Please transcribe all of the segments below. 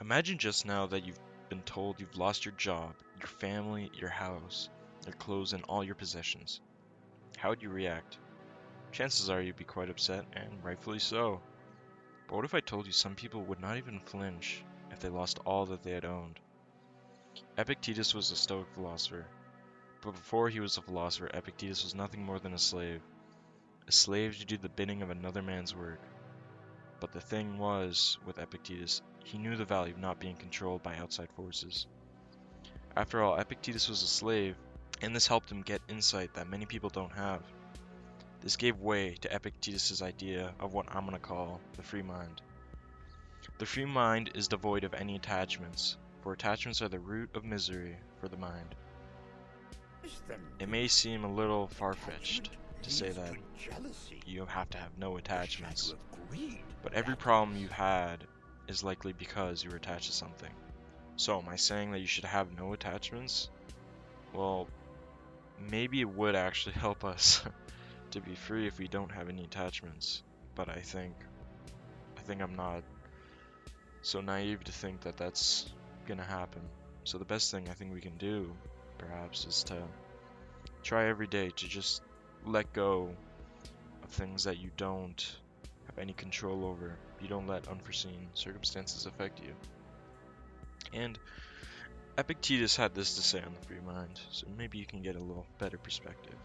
Imagine just now that you've been told you've lost your job, your family, your house, your clothes, and all your possessions. How would you react? Chances are you'd be quite upset, and rightfully so. But what if I told you some people would not even flinch if they lost all that they had owned? Epictetus was a stoic philosopher, but before he was a philosopher, Epictetus was nothing more than a slave to do the bidding of another man's work. But the thing was, with Epictetus, he knew the value of not being controlled by outside forces. After all, Epictetus was a slave, and this helped him get insight that many people don't have. This gave way to Epictetus' idea of what I'm going to call the free mind. The free mind is devoid of any attachments, for attachments are the root of misery for the mind. It may seem a little far-fetched to say that you have to have no attachments, but every problem you've had is likely because you were attached to something. So am I saying that you should have no attachments? Well, maybe it would actually help us to be free if we don't have any attachments, but I think I'm not so naive to think that that's gonna happen. So the best thing I think we can do, perhaps, is to try every day to just let go of things that you don't have any control over. You don't let unforeseen circumstances affect you. And Epictetus had this to say on the free mind, so maybe you can get a little better perspective.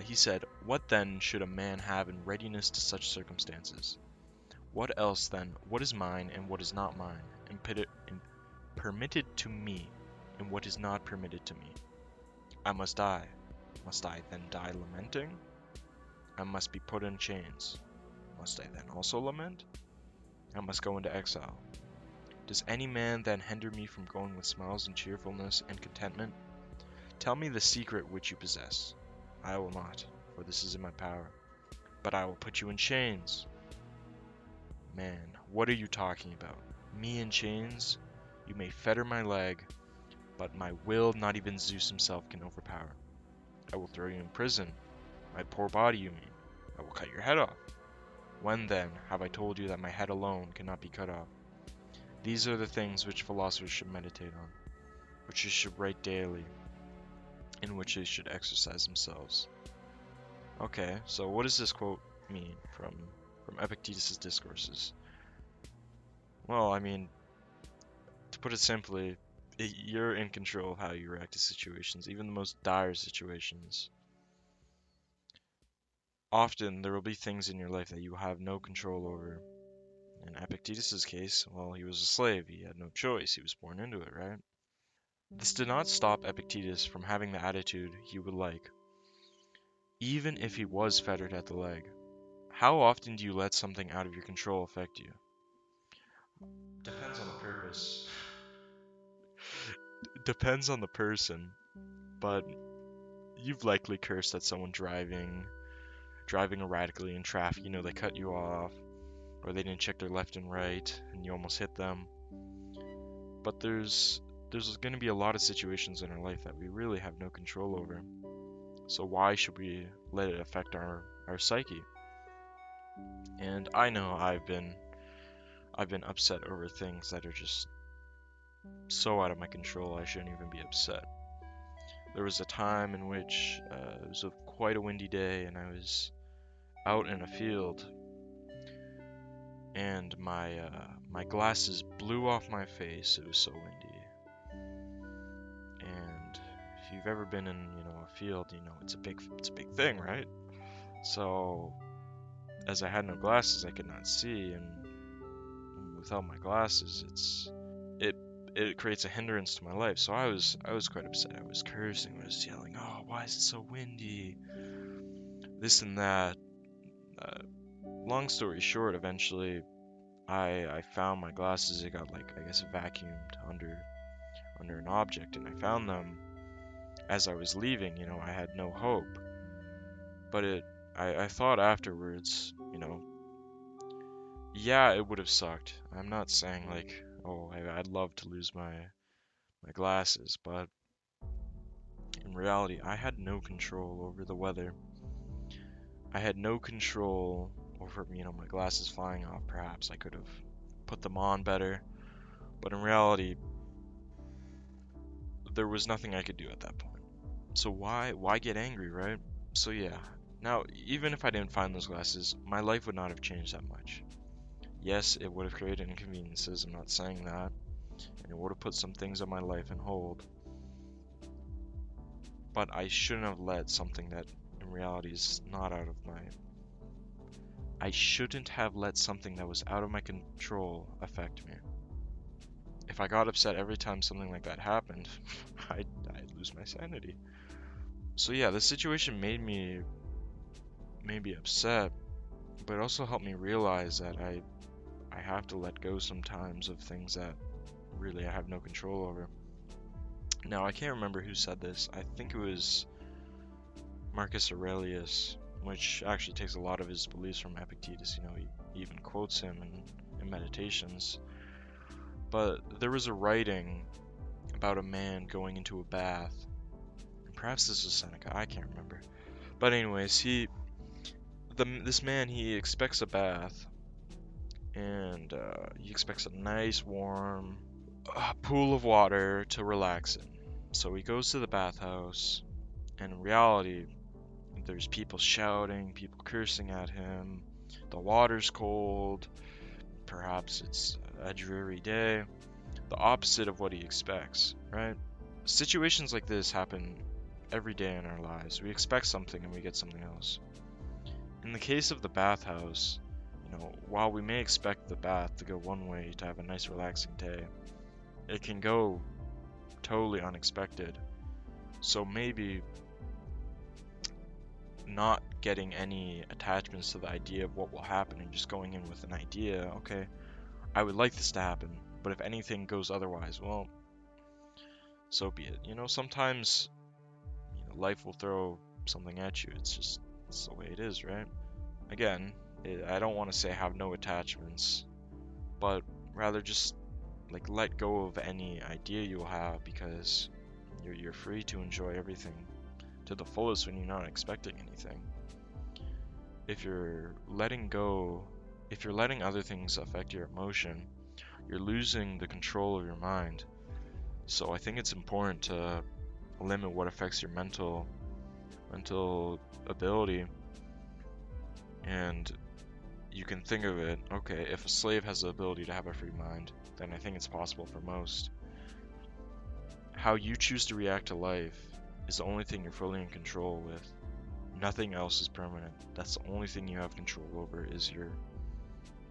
He said, "What then should a man have in readiness to such circumstances? What else then? What is mine and what is not mine, and permitted to me, and what is not permitted to me? I must die. Must I then die lamenting? I must be put in chains. Must I then also lament? I must go into exile. Does any man then hinder me from going with smiles and cheerfulness and contentment? Tell me the secret which you possess. I will not, for this is in my power. But I will put you in chains." Man, what are you talking about? Me in chains? You may fetter my leg, but my will not even Zeus himself can overpower. I will throw you in prison. My poor body, you mean. I will cut your head off. When then have I told you that my head alone cannot be cut off? These are the things which philosophers should meditate on, which they should write daily, in which they should exercise themselves. Okay, so what does this quote mean from Epictetus' Discourses? Well, I mean, to put it simply, you're in control of how you react to situations, even the most dire situations. Often there will be things in your life that you have no control over. In Epictetus' case, well, he was a slave. He had no choice. He was born into it, right? This did not stop Epictetus from having the attitude he would like, even if he was fettered at the leg. How often do you let something out of your control affect you? Depends on the purpose. Depends on the person, but you've likely cursed at someone driving erratically in traffic. They cut you off, or they didn't check their left and right, and you almost hit them. But there's going to be a lot of situations in our life that we really have no control over. So why should we let it affect our psyche? And I know I've been upset over things that are just so out of my control I shouldn't even be upset. There was a time in which it was quite a windy day, and I was out in a field, and my glasses blew off my face. It was so windy. And if you've ever been in a field, it's a big thing, right? So as I had no glasses, I could not see, and without my glasses, it creates a hindrance to my life. So I was quite upset. I was cursing. I was yelling, "Oh, why is it so windy? This and that." Long story short, eventually I found my glasses. It got vacuumed under an object, and I found them as I was leaving. I had no hope, but I thought afterwards, yeah, it would have sucked. I'm not saying I'd love to lose my glasses, but in reality, I had no control over the weather. I had no control over my glasses flying off. Perhaps I could have put them on better. But in reality, there was nothing I could do at that point. So why get angry, right? So yeah. Now, even if I didn't find those glasses, my life would not have changed that much. Yes, it would have created inconveniences, I'm not saying that, and it would have put some things in my life in hold. But I shouldn't have let something that in reality is not out of my... I shouldn't have let something that was out of my control affect me. If I got upset every time something like that happened, I'd lose my sanity. So yeah, this situation made me maybe upset, but it also helped me realize that I have to let go sometimes of things that really I have no control over. Now, I can't remember who said this. I think it was Marcus Aurelius, which actually takes a lot of his beliefs from Epictetus. You know, he even quotes him in Meditations. But there was a writing about a man going into a bath. And perhaps this was Seneca, I can't remember. But anyways, this man, he expects a bath, and he expects a nice warm pool of water to relax in. So he goes to the bathhouse, and in reality, there's people shouting, people cursing at him, the water's cold, perhaps it's a dreary day, the opposite of what he expects, right? Situations like this happen every day in our lives. We expect something and we get something else. In the case of the bathhouse, you know, while we may expect the bath to go one way to have a nice relaxing day, it can go totally unexpected. So maybe not getting any attachments to the idea of what will happen and just going in with an idea, okay, I would like this to happen, but if anything goes otherwise, well, so be it. You know, sometimes, you know, life will throw something at you. It's the way it is, right? Again, I don't want to say have no attachments, but rather just like let go of any idea you'll have, because you're free to enjoy everything to the fullest when you're not expecting anything. If you're letting go, if you're letting other things affect your emotion, you're losing the control of your mind. So I think it's important to limit what affects your mental ability. And you can think of it, okay, if a slave has the ability to have a free mind, then I think it's possible for most. How you choose to react to life is the only thing you're fully in control with. Nothing else is permanent. That's the only thing you have control over, is your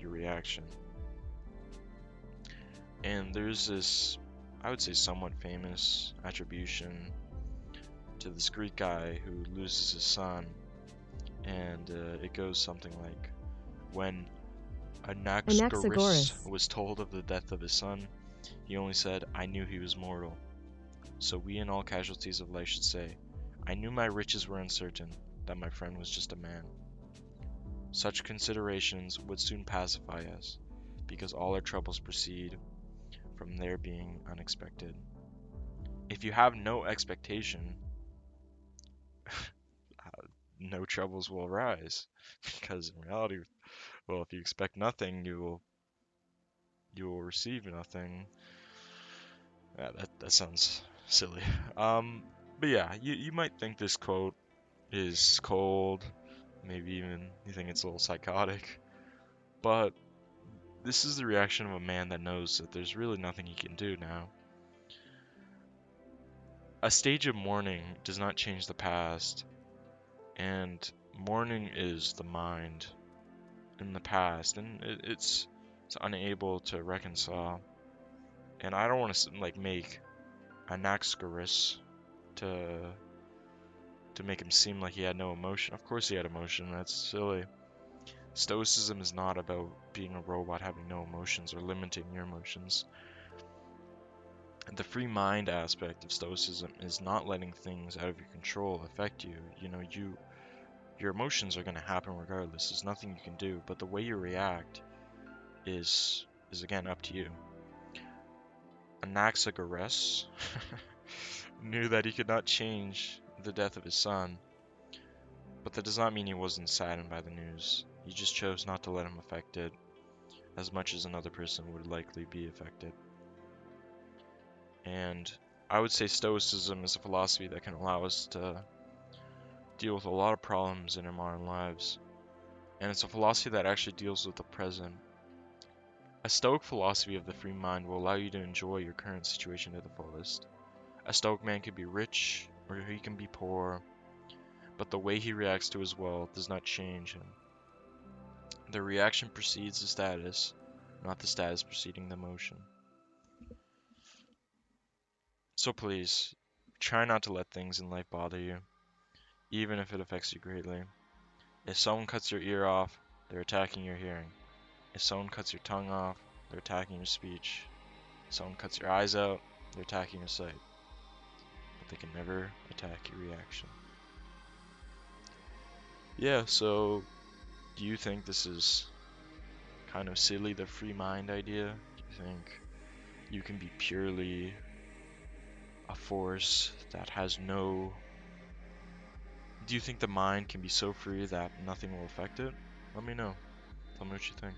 reaction. And there's this, I would say, somewhat famous attribution to this Greek guy who loses his son, and it goes something like, when Anaxagoras Anaxagoras. was told of the death of his son, he only said, I knew he was mortal. So we in all casualties of life should say, I knew my riches were uncertain, that my friend was just a man. Such considerations would soon pacify us, because all our troubles proceed from their being unexpected. If you have no expectation, no troubles will arise, because in reality, well, if you expect nothing, you will receive nothing. Yeah, that sounds silly. But yeah, you might think this quote is cold, maybe even you think it's a little psychotic, but this is the reaction of a man that knows that there's really nothing he can do now. A stage of mourning does not change the past, and mourning is the mind in the past, and it's unable to reconcile. And I don't want to like make Anaxagoras to make him seem like he had no emotion. Of course he had emotion. That's silly. Stoicism is not about being a robot having no emotions or limiting your emotions. The free mind aspect of Stoicism is not letting things out of your control affect you. You know, your emotions are going to happen regardless. There's nothing you can do, but the way you react is again up to you. Anaxagoras knew that he could not change the death of his son, but that does not mean he wasn't saddened by the news. He just chose not to let him affect it as much as another person would likely be affected. And I would say Stoicism is a philosophy that can allow us to deal with a lot of problems in our modern lives. And it's a philosophy that actually deals with the present. A Stoic philosophy of the free mind will allow you to enjoy your current situation to the fullest. A Stoic man can be rich or he can be poor, but the way he reacts to his wealth does not change him. The reaction precedes the status, not the status preceding the emotion. So please, try not to let things in life bother you, even if it affects you greatly. If someone cuts your ear off, they're attacking your hearing. If someone cuts your tongue off, they're attacking your speech. If someone cuts your eyes out, they're attacking your sight. But they can never attack your reaction. Yeah, so do you think this is kind of silly, the free mind idea? Do you think you can be purely a force that has no... Do you think the mind can be so free that nothing will affect it? Let me know. Tell me what you think.